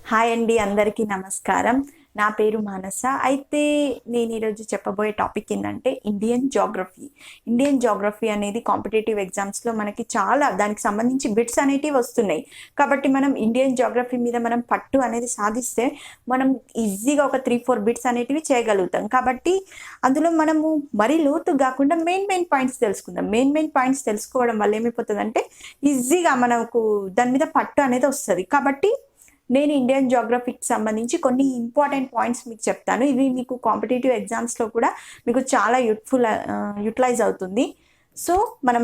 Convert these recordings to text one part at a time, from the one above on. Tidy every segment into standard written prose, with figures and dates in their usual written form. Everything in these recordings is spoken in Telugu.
హాయ్ అండి, అందరికీ నమస్కారం. నా పేరు మానస. అయితే నేను ఈరోజు చెప్పబోయే టాపిక్ ఏంటంటే ఇండియన్ జోగ్రఫీ అనేది కాంపిటేటివ్ ఎగ్జామ్స్లో మనకి చాలా దానికి సంబంధించి బిట్స్ అనేటివి వస్తున్నాయి. కాబట్టి మనం ఇండియన్ జోగ్రఫీ మీద మనం పట్టు అనేది సాధిస్తే మనం ఈజీగా ఒక 3-4 బిట్స్ అనేటివి చేయగలుగుతాం. కాబట్టి అందులో మనము మరీ లోతు కాకుండా మెయిన్ పాయింట్స్ తెలుసుకుందాం. మెయిన్ పాయింట్స్ తెలుసుకోవడం వల్ల ఏమైపోతుందంటే ఈజీగా మనకు దాని మీద పట్టు అనేది వస్తుంది. కాబట్టి నేను ఇండియన్ జోగ్రఫీకి సంబంధించి కొన్ని ఇంపార్టెంట్ పాయింట్స్ మీకు చెప్తాను. ఇవి మీకు కాంపిటేటివ్ ఎగ్జామ్స్లో కూడా మీకు చాలా యూటిలైజ్ అవుతుంది. సో మనం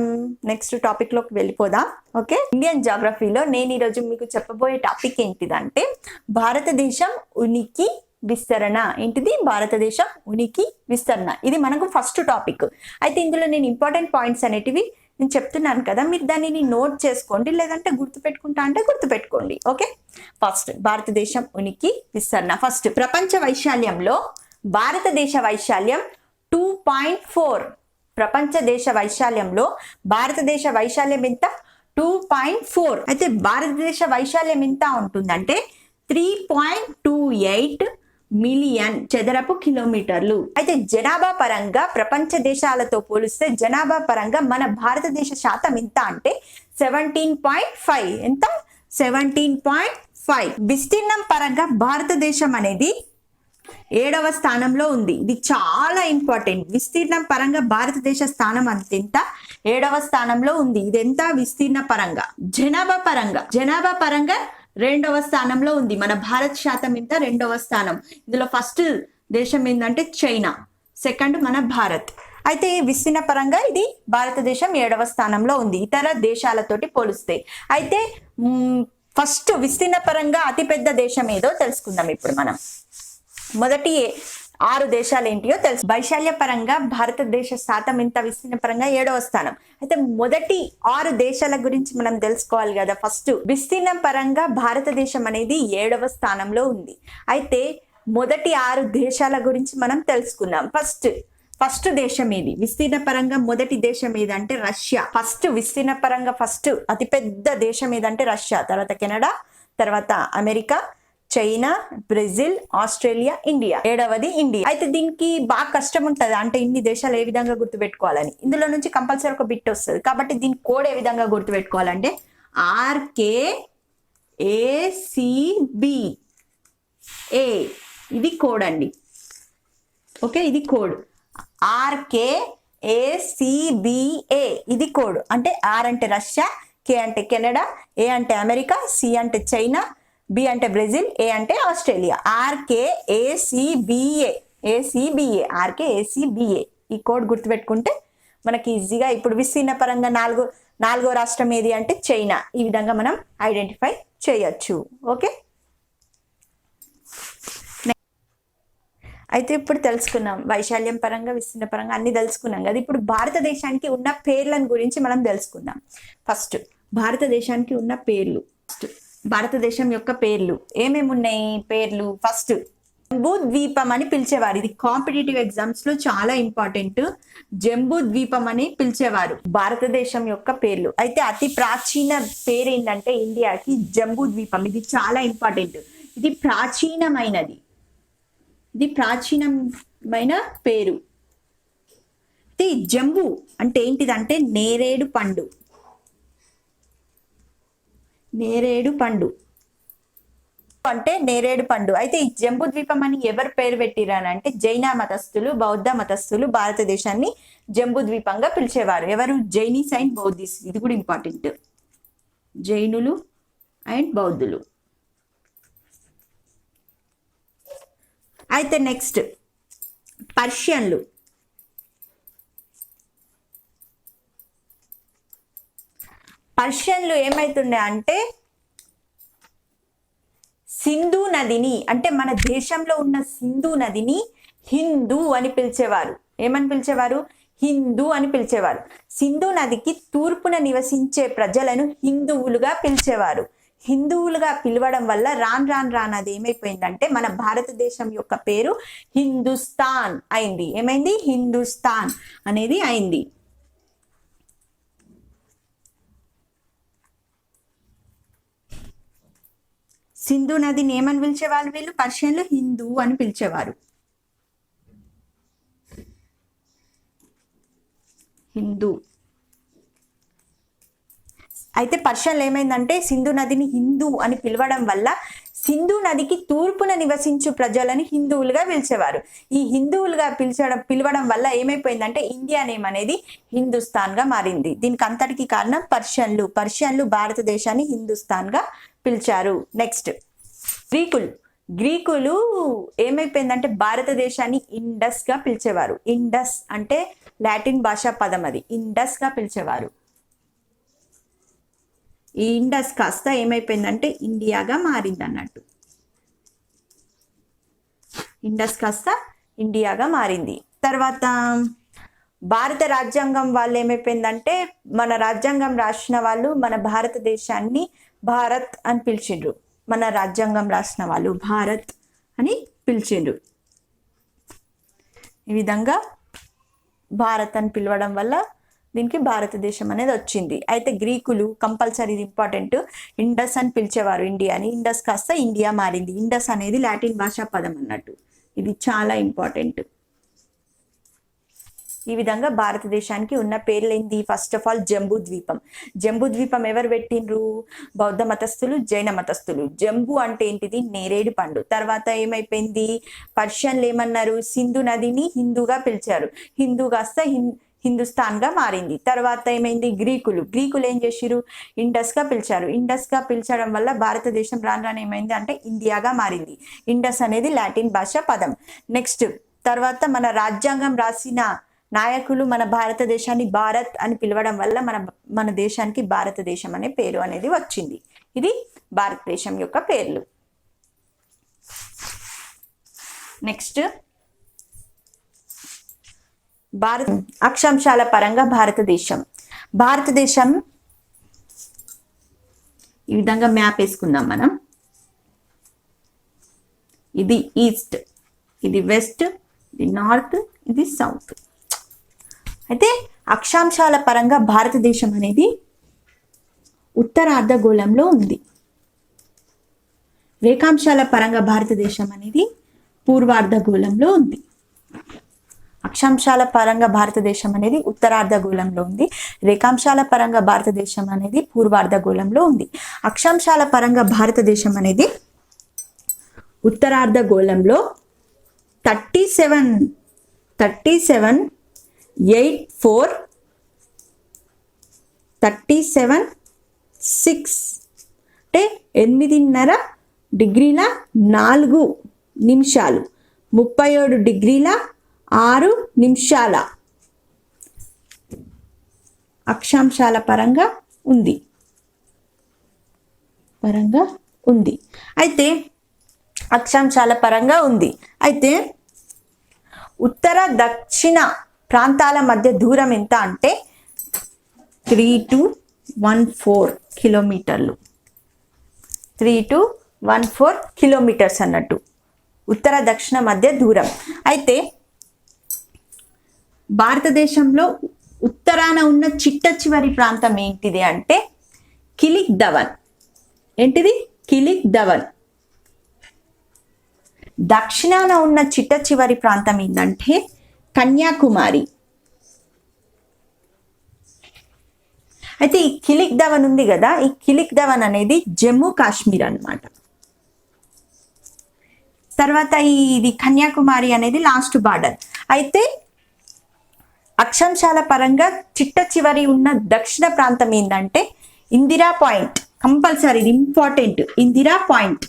నెక్స్ట్ టాపిక్లోకి వెళ్ళిపోదాం. ఓకే, ఇండియన్ జోగ్రఫీలో నేను ఈరోజు మీకు చెప్పబోయే టాపిక్ ఏంటిదంటే భారతదేశం ఉనికి విస్తరణ. ఏంటిది? భారతదేశం ఉనికి విస్తరణ. ఇది మనకు ఫస్ట్ టాపిక్. అయితే ఇందులో నేను ఇంపార్టెంట్ పాయింట్స్ అనేటివి నేను చెప్తున్నాను కదా, మీరు దానిని నోట్ చేసుకోండి, లేదంటే గుర్తుపెట్టుకుంటా అంటే గుర్తుపెట్టుకోండి. ఓకే, ఫస్ట్ భారతదేశం ఉనికి విస్తరణ. ఫస్ట్, ప్రపంచ వైశాల్యంలో భారతదేశ వైశాల్యం 2.4. ప్రపంచ దేశ వైశాల్యంలో భారతదేశ వైశాల్యం ఎంత? 2.4. అయితే భారతదేశ వైశాల్యం ఎంత ఉంటుందంటే 3.28 మిలియన్ చదరపు కిలోమీటర్లు. అయితే జనాభా పరంగా ప్రపంచ దేశాలతో పోలిస్తే జనాభా పరంగా మన భారతదేశ శాతం ఎంత అంటే 17.5. ఎంత? 17.5. విస్తీర్ణం పరంగా భారతదేశం అనేది 7వ స్థానంలో ఉంది. ఇది చాలా ఇంపార్టెంట్. విస్తీర్ణం పరంగా భారతదేశ స్థానం ఎంత? 7వ స్థానంలో ఉంది. ఇది ఎంత? విస్తీర్ణ పరంగా. జనాభా పరంగా 2వ స్థానంలో ఉంది. మన భారత్ శాతం ఎంత? 2వ స్థానం. ఇందులో ఫస్ట్ దేశం ఏంటంటే చైనా, సెకండ్ మన భారత్. అయితే విస్తీర్ణ పరంగా ఇది భారతదేశం 7వ స్థానంలో ఉంది ఇతర దేశాలతోటి పోలిస్తే. అయితే ఫస్ట్ విస్తీర్ణ పరంగా అతిపెద్ద దేశం ఏదో తెలుసుకుందాం ఇప్పుడు మనం. మొదటి 6 దేశాలు ఏంటియో తెలుసు. వైశాల్య పరంగా భారతదేశ శాతం ఎంత? విస్తీర్ణ పరంగా 7వ స్థానం. అయితే మొదటి 6 దేశాల గురించి మనం తెలుసుకోవాలి కదా. ఫస్ట్ విస్తీర్ణం పరంగా భారతదేశం అనేది 7వ స్థానంలో ఉంది. అయితే మొదటి 6 దేశాల గురించి మనం తెలుసుకుందాం. ఫస్ట్ దేశం ఏది? విస్తీర్ణ పరంగా మొదటి దేశం ఏదంటే రష్యా. ఫస్ట్ విస్తీర్ణ పరంగా ఫస్ట్ అతిపెద్ద దేశం ఏదంటే రష్యా, తర్వాత కెనడా, తర్వాత America, China, Brazil, Australia, India. 7వది ఇండియా. అయితే దీనికి బాగా కష్టం ఉంటుంది, అంటే ఇన్ని దేశాలు ఏ విధంగా గుర్తుపెట్టుకోవాలని. ఇందులో నుంచి కంపల్సరీ ఒక బిట్ వస్తుంది. కాబట్టి దీని కోడ్ ఏ విధంగా గుర్తుపెట్టుకోవాలంటే RKACBA. ఇది కోడ్ అండి. ఓకే, ఇది కోడ్ RKACBA. ఇది కోడ్. అంటే R అంటే రష్యా, K అంటే కెనడా, A అంటే అమెరికా, C అంటే చైనా, B అంటే బ్రెజిల్, A అంటే ఆస్ట్రేలియా. RKACBA. RKACBA. ఈ కోడ్ గుర్తుపెట్టుకుంటే మనకి ఈజీగా. ఇప్పుడు విస్తీర్ణ పరంగా నాలుగో రాష్ట్రం ఏది అంటే చైనా. ఈ విధంగా మనం ఐడెంటిఫై చేయొచ్చు. ఓకే, అయితే ఇప్పుడు తెలుసుకున్నాం వైశాల్యం పరంగా, విస్తీర్ణ పరంగా అన్ని తెలుసుకున్నాం కదా. ఇప్పుడు భారతదేశానికి ఉన్న పేర్లను గురించి మనం తెలుసుకుందాం. ఫస్ట్ భారతదేశానికి ఉన్న పేర్లు. భారతదేశం యొక్క పేర్లు ఏమేమి ఉన్నాయి? పేర్లు ఫస్ట్ జంబూ ద్వీపం అని పిలిచేవారు. ఇది కాంపిటేటివ్ ఎగ్జామ్స్ లో చాలా ఇంపార్టెంట్. జంబూ ద్వీపం అని పిలిచేవారు భారతదేశం యొక్క పేర్లు. అయితే అతి ప్రాచీన పేరు ఏంటంటే ఇండియాకి జంబూ ద్వీపం. ఇది చాలా ఇంపార్టెంట్. ఇది ప్రాచీనమైన పేరు. అయితే జంబూ అంటే ఏంటిదంటే నేరేడు పండు అంటే నేరేడు పండు. అయితే ఈ జంబూ ద్వీపం అని ఎవరు పేరు పెట్టిరానంటే జైన మతస్థులు, బౌద్ధ మతస్థులు భారతదేశాన్ని జంబూ ద్వీపంగా పిలిచేవారు. ఎవరు? జైనీస్ అండ్ బౌద్ధిస్. ఇది కూడా ఇంపార్టెంట్. జైనులు అండ్ బౌద్ధులు. అయితే నెక్స్ట్ పర్షియన్లు ఏమైతుండే అంటే సింధు నదిని, అంటే మన దేశంలో ఉన్న సింధు నదిని హిందూ అని పిలిచేవారు. ఏమని పిలిచేవారు? హిందూ అని పిలిచేవారు. సింధు నదికి తూర్పున నివసించే ప్రజలను హిందువులుగా పిలిచేవారు. హిందువులుగా పిలవడం వల్ల రాన్ అది ఏమైపోయిందంటే మన భారతదేశం యొక్క పేరు హిందుస్థాన్ అయింది. ఏమైంది? హిందుస్థాన్ అనేది అయింది. సింధు నదిని ఏమని పిలిచేవాళ్ళు వీళ్ళు? పర్షియన్లు హిందూ అని పిలిచేవారు. హిందూ. అయితే పర్షియన్లు ఏమైందంటే సింధు నదిని హిందూ అని పిలవడం వల్ల సింధు నదికి తూర్పున నివసించు ప్రజలను హిందువులుగా పిలిచేవారు. ఈ హిందువులుగా పిలవడం వల్ల ఏమైపోయిందంటే ఇండియా నేమ్ అనేది హిందుస్థాన్ గా మారింది. దీనికి అంతటికి కారణం పర్షియన్లు భారతదేశాన్ని హిందుస్థాన్ గా పిలిచారు. నెక్స్ట్ గ్రీకులు ఏమైపోయిందంటే భారతదేశాన్ని ఇండస్ గా పిలిచేవారు. ఇండస్ అంటే లాటిన్ భాషా పదం, అది ఇండస్ గా పిలిచేవారు. ఈ ఇండస్ కాస్త ఏమైపోయిందంటే ఇండియాగా మారింది అన్నట్టు. ఇండస్ కాస్త ఇండియాగా మారింది. తర్వాత భారత రాజ్యాంగం వాళ్ళు ఏమైపోయిందంటే మన రాజ్యాంగం రాసిన వాళ్ళు మన భారతదేశాన్ని భారత్ అని పిలిచిండ్రు. మన రాజ్యాంగం రాసిన వాళ్ళు భారత్ అని పిలిచిండ్రు. ఈ విధంగా భారత్ అని పిలవడం వల్ల దీనికి భారతదేశం అనేది వచ్చింది. అయితే గ్రీకులు కంపల్సరీ, ఇది ఇంపార్టెంట్, ఇండస్ అని పిలిచేవారు ఇండియాని. ఇండస్ కాస్త ఇండియా మారింది. ఇండస్ అనేది లాటిన్ భాషా పదం అన్నట్టు. ఇది చాలా ఇంపార్టెంట్. ఈ విధంగా భారతదేశానికి ఉన్న పేర్లు ఏంది? ఫస్ట్ ఆఫ్ ఆల్ జంబూ ద్వీపం. జంబూ ద్వీపం ఎవరు పెట్టిండ్రు? బౌద్ధ మతస్థులు, జైన మతస్థులు. జంబూ అంటే ఏంటిది? నేరేడు పండు. తర్వాత ఏమైపోయింది? పర్షియన్లు ఏమన్నారు? సింధు నదిని హిందూగా పిలిచారు. హిందూ కాస్త హిందుస్థాన్ గా మారింది. తర్వాత ఏమైంది? గ్రీకులు ఏం చేసిరు? ఇండస్ గా పిలిచారు. ఇండస్ గా పిలిచడం వల్ల భారతదేశం రాను ఏమైంది అంటే ఇండియాగా మారింది. ఇండస్ అనేది లాటిన్ భాష పదం. నెక్స్ట్ తర్వాత మన రాజ్యాంగం రాసిన నాయకులు మన భారతదేశాన్ని భారత్ అని పిలవడం వల్ల మన దేశానికి భారతదేశం అనే పేరు అనేది వచ్చింది. ఇది భారతదేశం యొక్క పేర్లు. నెక్స్ట్ అక్షాంశాల పరంగా భారతదేశం ఈ విధంగా మ్యాప్ వేసుకుందాం మనం. ఇది ఈస్ట్, ఇది వెస్ట్, ఇది నార్త్, ఇది సౌత్. అయితే అక్షాంశాల పరంగా భారతదేశం అనేది ఉత్తరార్ధగోళంలో ఉంది. రేఖాంశాల పరంగా భారతదేశం అనేది పూర్వార్ధగోళంలో ఉంది. అక్షాంశాల పరంగా భారతదేశం అనేది ఉత్తరార్ధగోళంలో ఉంది. రేఖాంశాల పరంగా భారతదేశం అనేది పూర్వార్ధగోళంలో ఉంది. అక్షాంశాల పరంగా భారతదేశం అనేది ఉత్తరార్ధగోళంలో 37.6 అంటే 8.5 డిగ్రీల 4 నిమిషాలు, 37 డిగ్రీల 6 నిమిషాల అక్షాంశాల పరంగా ఉంది. అయితే అక్షాంశాల పరంగా ఉంది. అయితే ఉత్తర దక్షిణ ప్రాంతాల మధ్య దూరం ఎంత అంటే 3 to 14 కిలోమీటర్లు. 3 to 14 కిలోమీటర్స్ అన్నట్టు ఉత్తర దక్షిణ మధ్య దూరం. అయితే భారతదేశంలో ఉత్తరాన ఉన్న చిట్ట చివరి ప్రాంతం ఏంటిది అంటే కిలిక్ ధవన్. ఏంటిది? కిలిక్ ధవన్. దక్షిణాన ఉన్న చిట్ట చివరి ప్రాంతం ఏంటంటే కన్యాకుమారి. అయితే ఈ కిలిక్ ధవన్ ఉంది కదా, ఈ కిలిక్ ధవన్ అనేది జమ్మూ కాశ్మీర్ అన్నమాట. తర్వాత ఇది కన్యాకుమారి అనేది లాస్ట్ బార్డర్. అయితే అక్షాంశాల పరంగా చిట్ట చివరి ఉన్న దక్షిణ ప్రాంతం ఏంటంటే Indira Point. Compulsory important, Indira Point.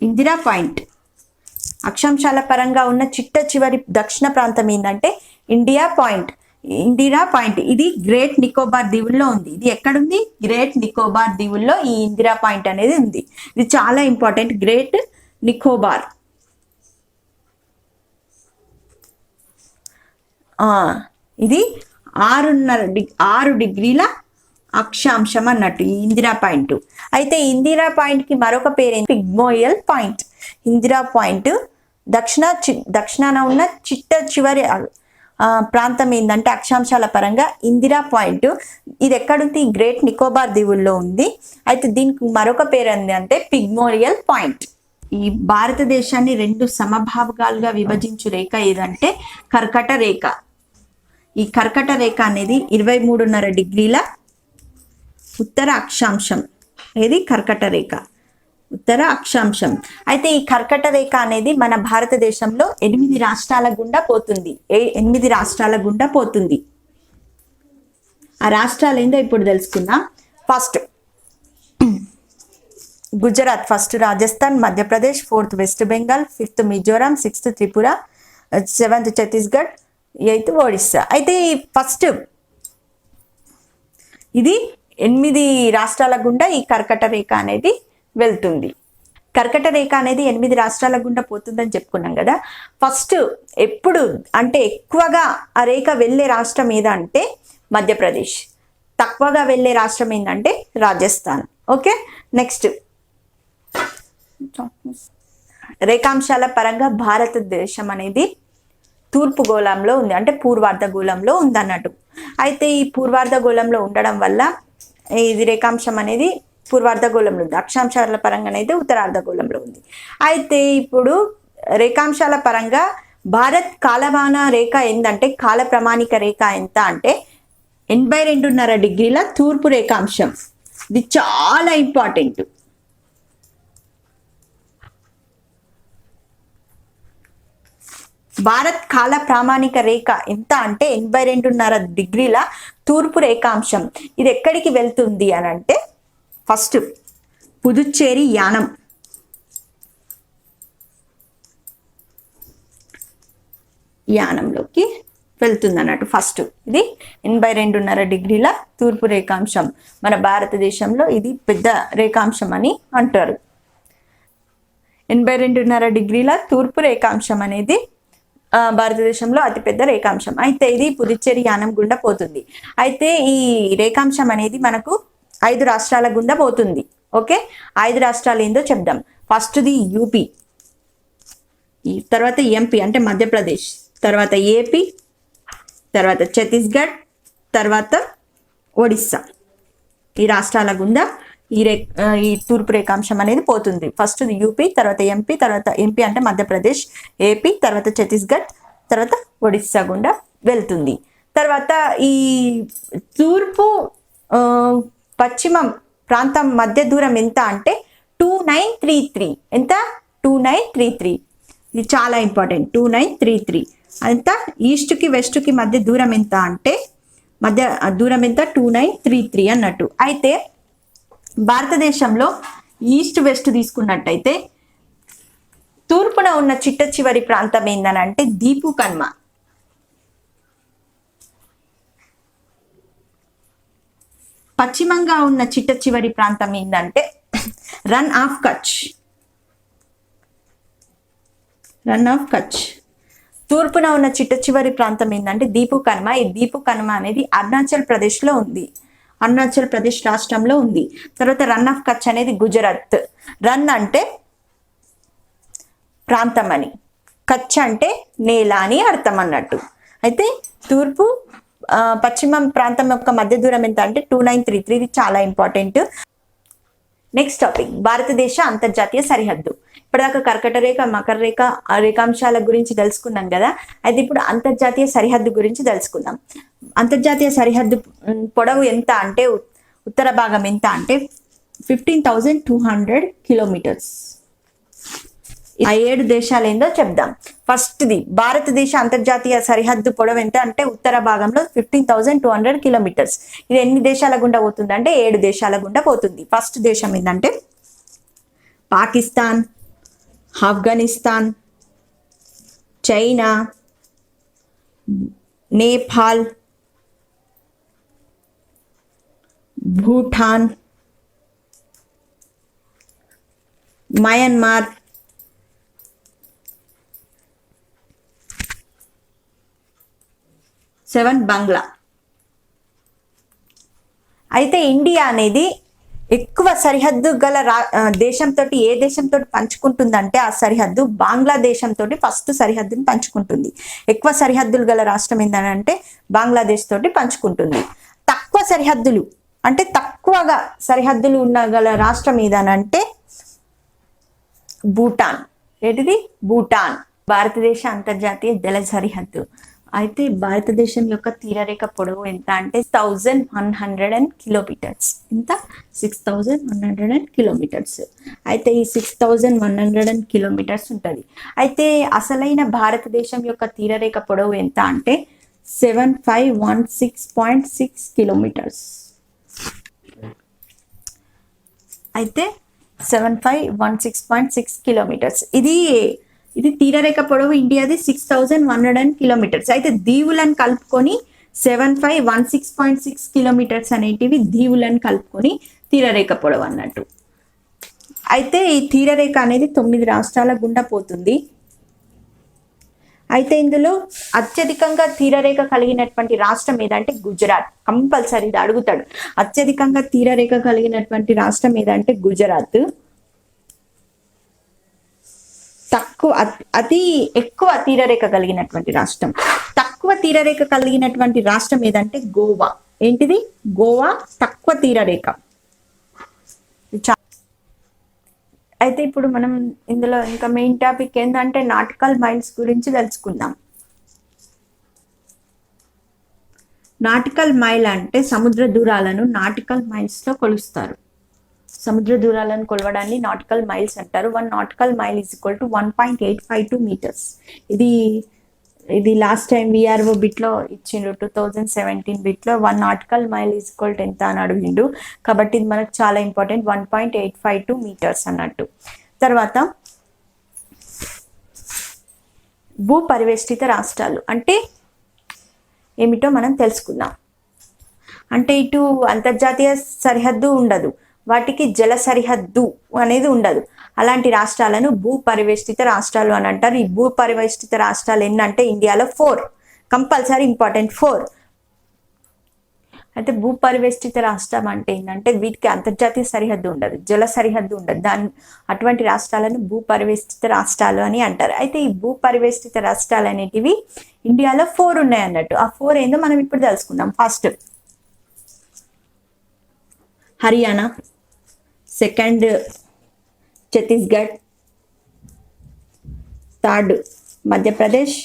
Indira Point అక్షాంశాల పరంగా ఉన్న చిట్ట చివరి దక్షిణ ప్రాంతం ఏంటంటే ఇండిరా పాయింట్. ఇది గ్రేట్ నికోబార్ దీవుల్లో ఉంది. ఇది ఎక్కడుంది? గ్రేట్ నికోబార్ దీవుల్లో ఈ ఇందిరా పాయింట్ అనేది ఉంది. ఇది చాలా ఇంపార్టెంట్. గ్రేట్ నికోబార్. ఇది 6 డిగ్రీల అక్షాంశం అన్నట్టు ఈ ఇందిరా పాయింట్. అయితే ఇందిరా పాయింట్ కి మరొక పేరు పిగ్మోయల్ పాయింట్. ఇందిరా పాయింట్ దక్షిణాన ఉన్న చిట్ట చివరి ప్రాంతం ఏంటంటే అక్షాంశాల పరంగా ఇందిరా పాయింట్. ఇది ఎక్కడుంది? గ్రేట్ నికోబార్ దీవుల్లో ఉంది. అయితే దీనికి మరొక పేరు ఏంటంటే పిగ్మోరియల్ పాయింట్. ఈ భారతదేశాన్ని 2 సమభాగాలుగా విభజించు రేఖ ఏదంటే కర్కట రేఖ. ఈ కర్కట రేఖ అనేది 23.5 డిగ్రీల ఉత్తర అక్షాంశం. ఏది? కర్కట రేఖ ఉత్తర అక్షాంశం. అయితే ఈ కర్కట రేఖ అనేది మన భారతదేశంలో 8 రాష్ట్రాల గుండా పోతుంది. 8 రాష్ట్రాల గుండా పోతుంది. ఆ రాష్ట్రాలు ఏందో ఇప్పుడు తెలుసుకుందాం. First Gujarat, first Rajasthan, Madhya Pradesh, 4th west Bengal, 5th Mizoram, 6th Tripura, 7th Chhattisgarh, 8th Odisha. అయితే ఫస్ట్ ఇది 8 రాష్ట్రాల గుండా ఈ కర్కట రేఖ అనేది వెళ్తుంది. కర్కట రేఖ అనేది 8 రాష్ట్రాల గుండా పోతుందని చెప్పుకున్నాం కదా. ఫస్ట్ ఎప్పుడు అంటే ఎక్కువగా ఆ రేఖ వెళ్ళే రాష్ట్రం ఏదంటే మధ్యప్రదేశ్, తక్కువగా వెళ్ళే రాష్ట్రం ఏంటంటే రాజస్థాన్. ఓకే, నెక్స్ట్ రేఖాంశాల పరంగా భారతదేశం అనేది తూర్పు గోళంలో ఉంది, అంటే పూర్వార్ధగోళంలో ఉంది అన్నట్టు. అయితే ఈ పూర్వార్ధగోళంలో ఉండడం వల్ల ఇది రేఖాంశం అనేది పూర్వార్ధగోళంలో ఉంది, అక్షాంశాల పరంగా అయితే ఉత్తరార్ధగోళంలో ఉంది. అయితే ఇప్పుడు రేఖాంశాల పరంగా భారత్ కాలమాన రేఖ ఏంటంటే కాల ప్రమాణిక రేఖ ఎంత అంటే 82.5 డిగ్రీల తూర్పు రేఖాంశం. ఇది చాలా ఇంపార్టెంట్. భారత్ కాల ప్రామాణిక రేఖ ఎంత అంటే 82.5 డిగ్రీల తూర్పు రేఖాంశం. ఇది ఎక్కడికి వెళ్తుంది అని అంటే ఫస్ట్ పుదుచ్చేరి యానం, యానంలోకి వెళ్తుంది అన్నట్టు. ఫస్ట్ ఇది 82.5 డిగ్రీల తూర్పు రేఖాంశం. మన భారతదేశంలో ఇది పెద్ద రేఖాంశం అని అంటారు. 82.5 డిగ్రీల తూర్పు రేఖాంశం అనేది భారతదేశంలో అతిపెద్ద రేఖాంశం. అయితే ఇది పుదుచ్చేరి యానం గుండా పోతుంది. అయితే ఈ రేఖాంశం అనేది మనకు 5 రాష్ట్రాల గుండా పోతుంది. ఓకే, 5 రాష్ట్రాలు ఏందో చెప్దాం. ఫస్ట్ది యూపీ, తర్వాత ఎంపీ అంటే మధ్యప్రదేశ్, తర్వాత ఏపీ, తర్వాత ఛత్తీస్గఢ్, తర్వాత ఒడిస్సా. ఈ రాష్ట్రాల గుండా ఈ తూర్పు రేఖాంశం అనేది పోతుంది. ఫస్ట్ యూపీ, తర్వాత ఎంపీ, తర్వాత ఎంపీ అంటే మధ్యప్రదేశ్, ఏపీ, తర్వాత ఛత్తీస్గఢ్, తర్వాత ఒడిస్సా గుండా వెళ్తుంది. తర్వాత ఈ తూర్పు పశ్చిమ ప్రాంతం మధ్య దూరం ఎంత అంటే 2933. ఎంత? 2933. ఇది చాలా ఇంపార్టెంట్. 2933 అంతా ఈస్ట్కి వెస్ట్కి మధ్య దూరం ఎంత అంటే మధ్య దూరం ఎంత? 2933 అన్నట్టు. అయితే భారతదేశంలో ఈస్ట్ వెస్ట్ తీసుకున్నట్టయితే తూర్పున ఉన్న చిట్ట చివరి ప్రాంతం ఏందని అంటే దీపు కన్మ. పశ్చిమంగా ఉన్న చిట్ట చివరి ప్రాంతం ఏంటంటే run of Kutch. Run of Kutch. తూర్పున ఉన్న చిట్ట చివరి ప్రాంతం ఏంటంటే దీపు కన్మ. ఈ దీపు కన్మ అనేది అరుణాచల్ ప్రదేశ్లో ఉంది, అరుణాచల్ ప్రదేశ్ రాష్ట్రంలో ఉంది. తర్వాత రన్ ఆఫ్ కచ్ అనేది గుజరాత్. రన్ అంటే ప్రాంతం అని, కచ్ అంటే నేల అని అర్థం అన్నట్టు. అయితే తూర్పు పశ్చిమ ప్రాంతం యొక్క మధ్య దూరం ఎంత అంటే 2933. ఇది చాలా ఇంపార్టెంట్. నెక్స్ట్ టాపిక్ భారతదేశ అంతర్జాతీయ సరిహద్దు. ఇప్పటిదాకా కర్కట రేఖ, మకర రేఖ రేఖాంశాల గురించి తెలుసుకున్నాం కదా. అయితే ఇప్పుడు అంతర్జాతీయ సరిహద్దు గురించి తెలుసుకుందాం. అంతర్జాతీయ సరిహద్దు పొడవు ఎంత అంటే ఉత్తర భాగం ఎంత అంటే 15,200 కిలోమీటర్స్. ఆ 7 దేశాలు ఏందో చెప్దాం. ఫస్ట్ది భారతదేశ అంతర్జాతీయ సరిహద్దు పొడవు ఎంత అంటే ఉత్తర భాగంలో 15,200 కిలోమీటర్స్. ఇది ఎన్ని దేశాల గుండా పోతుంది అంటే 7 దేశాల గుండా పోతుంది. ఫస్ట్ దేశం ఏంటంటే పాకిస్తాన్, ఆఫ్ఘనిస్తాన్, చైనా, నేపాల్, భూటాన్, మయన్మార్, బంగ్లా. అయితే ఇండియా అనేది ఎక్కువ సరిహద్దు గల దేశంతో ఏ దేశంతో పంచుకుంటుందంటే ఆ సరిహద్దు బంగ్లాదేశంతో ఫస్ట్ సరిహద్దుని పంచుకుంటుంది. ఎక్కువ సరిహద్దులు గల రాష్ట్రం ఏంటంటే బంగ్లాదేశ్ తోటి పంచుకుంటుంది. తక్కువ సరిహద్దులు అంటే తక్కువగా సరిహద్దులు ఉన్న గల రాష్ట్రం ఏదనంటే భూటాన్. ఏంటిది? భూటాన్. భారతదేశ అంతర్జాతీయ జల సరిహద్దు. అయితే భారతదేశం యొక్క తీరరేఖ పొడవు ఎంత అంటే 6100 కిలోమీటర్స్. ఎంత? 6100 కిలోమీటర్స్. అయితే ఈ 6100 కిలోమీటర్స్ ఉంటుంది. అయితే అసలైన భారతదేశం యొక్క తీరరేఖ పొడవు ఎంత అంటే 7516.6 కిలోమీటర్స్. అయితే 7516.6 కిలోమీటర్స్. ఇది తీరరేఖ పొడవు ఇండియాది 6100 కిలోమీటర్స్. అయితే దీవులను కలుపుకొని 7516.6 కిలోమీటర్స్ అనేటివి దీవులను కలుపుకొని తీరరేఖ పొడవు అన్నట్టు. అయితే ఈ తీరరేఖ అనేది 9 రాష్ట్రాల గుండా పోతుంది. అయితే ఇందులో అత్యధికంగా తీరరేఖ కలిగినటువంటి రాష్ట్రం ఏదంటే గుజరాత్. కంపల్సరీ ఇది అడుగుతాడు. అత్యధికంగా తీరరేఖ కలిగినటువంటి రాష్ట్రం ఏదంటే గుజరాత్. అతి ఎక్కువ తీరరేఖ కలిగినటువంటి రాష్ట్రం, తక్కువ తీరరేఖ కలిగినటువంటి రాష్ట్రం ఏదంటే గోవా. ఏంటిది? గోవా తక్కువ తీరరేఖ. అయితే ఇప్పుడు మనం ఇందులో ఇంకా మెయిన్ టాపిక్ ఏంటంటే నాటికల్ మైల్స్ గురించి తెలుసుకుందాం. నాటికల్ మైల్ అంటే సముద్ర దూరాలను నాటికల్ మైల్స్ లో కొలుస్తారు. సముద్ర దూరాలను కొలవడాన్ని నాటికల్ మైల్స్ అంటారు. 1 nautical mile is equal to 1.852 metres. ఇది లాస్ట్ టైం విఆర్ఓ బిట్లో ఇచ్చిండు. 2017 బిట్లో 1 nautical mile is equal to ఎంత అని అడిగిండు. కాబట్టి ఇది మనకు చాలా ఇంపార్టెంట్. 1.852 మీటర్స్ అన్నట్టు. తర్వాత భూ పరివేష్టిత రాష్ట్రాలు అంటే ఏమిటో మనం తెలుసుకుందాం. అంటే ఇటు అంతర్జాతీయ సరిహద్దు ఉండదు, వాటికి జల సరిహద్దు అనేది ఉండదు. అలాంటి రాష్ట్రాలను భూ పరివేష్టిత రాష్ట్రాలు అని అంటారు. ఈ భూ పరివేష్టిత రాష్ట్రాలు ఎన్నంటే ఇండియాలో 4 కంపల్సరీ ఇంపార్టెంట్ 4. అయితే భూ పరివేష్టిత రాష్ట్రం అంటే ఏంటంటే వీటికి అంతర్జాతీయ సరిహద్దు ఉండదు, జల సరిహద్దు ఉండదు. అటువంటి రాష్ట్రాలను భూ పరివేష్టిత రాష్ట్రాలు అని అంటారు. అయితే ఈ భూ పరివేష్టిత రాష్ట్రాలు అనేటివి ఇండియాలో 4 ఉన్నాయి అన్నట్టు. ఆ 4 ఏందో మనం ఇప్పుడు తెలుసుకుందాం. First Haryana, second Chhattisgarh, third Madhya Pradesh,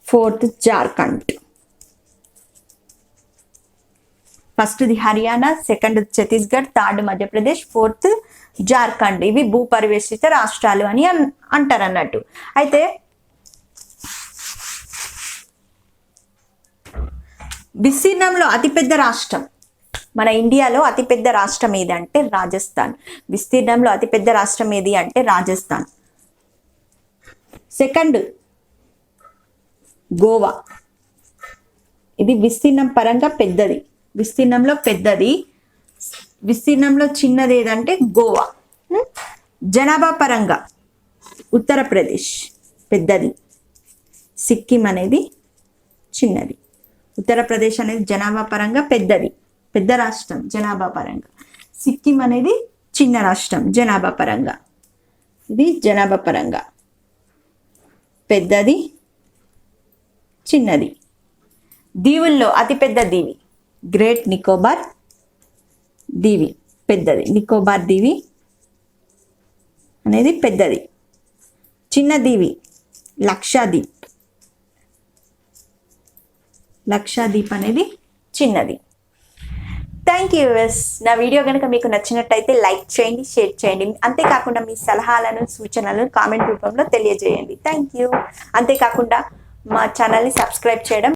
fourth Jharkhand. ఫస్ట్ది Haryana, second Chhattisgarh, third Madhya Pradesh, fourth Jharkhand. ఇవి భూ పరివేష్టిత రాష్ట్రాలు అని అంటారు అన్నట్టు. అయితే విస్తీర్ణంలో అతిపెద్ద రాష్ట్రం మన ఇండియాలో అతిపెద్ద రాష్ట్రం ఏది అంటే రాజస్థాన్. విస్తీర్ణంలో అతిపెద్ద రాష్ట్రం ఏది అంటే రాజస్థాన్. సెకండ్ గోవా. ఇది విస్తీర్ణం పరంగా పెద్దది, విస్తీర్ణంలో పెద్దది. విస్తీర్ణంలో చిన్నది ఏదంటే గోవా. జనాభా పరంగా ఉత్తరప్రదేశ్ పెద్దది, సిక్కిం అనేది చిన్నది. ఉత్తరప్రదేశ్ అనేది జనాభా పరంగా పెద్దది, పెద్ద రాష్ట్రం జనాభా పరంగా. సిక్కిం అనేది చిన్న రాష్ట్రం జనాభా పరంగా. ఇది జనాభా పరంగా పెద్దది, చిన్నది. దీవుల్లో అతిపెద్ద దీవి గ్రేట్ నికోబార్ దీవి, పెద్దది. నికోబార్ దీవి అనేది పెద్దది. చిన్న దీవి లక్షద్వీప్. లక్షద్వీప్ అనేది చిన్నది. Thank you viewers. నా వీడియో కనుక మీకు నచ్చినట్టయితే లైక్ చేయండి, షేర్ చేయండి. అంతేకాకుండా మీ సలహాలను సూచనలను కామెంట్ రూపంలో తెలియజేయండి. Thank you. అంతేకాకుండా మా ఛానల్ని సబ్స్క్రైబ్ చేయడం